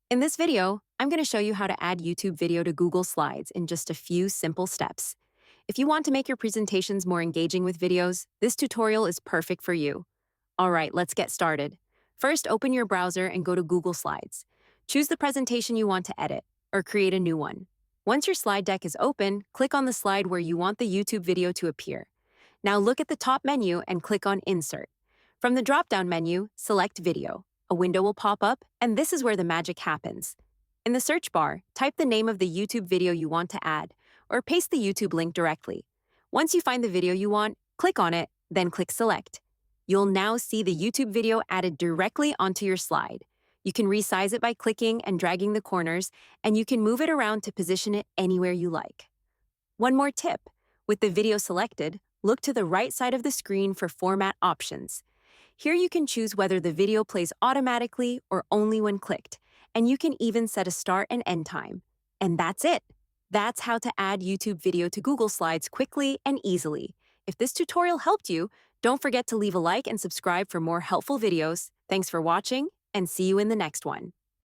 In this video, I'm going to show you how to add YouTube video to Google Slides in just a few simple steps. If you want to make your presentations more engaging with videos, this tutorial is perfect for you. All right, let's get started. First, open your browser and go to Google Slides. Choose the presentation you want to edit, or create a new one. Once your slide deck is open, click on the slide where you want the YouTube video to appear. Now look at the top menu and click on Insert. From the drop-down menu, select Video. A window will pop up, and this is where the magic happens. In the search bar, type the name of the YouTube video you want to add, or paste the YouTube link directly. Once you find the video you want, click on it, then click Select. You'll now see the YouTube video added directly onto your slide. You can resize it by clicking and dragging the corners, and you can move it around to position it anywhere you like. One more tip. With the video selected, look to the right side of the screen for format options. Here you can choose whether the video plays automatically or only when clicked, and you can even set a start and end time. And that's it. That's how to add YouTube video to Google Slides quickly and easily. If this tutorial helped you, don't forget to leave a like and subscribe for more helpful videos. Thanks for watching, and see you in the next one.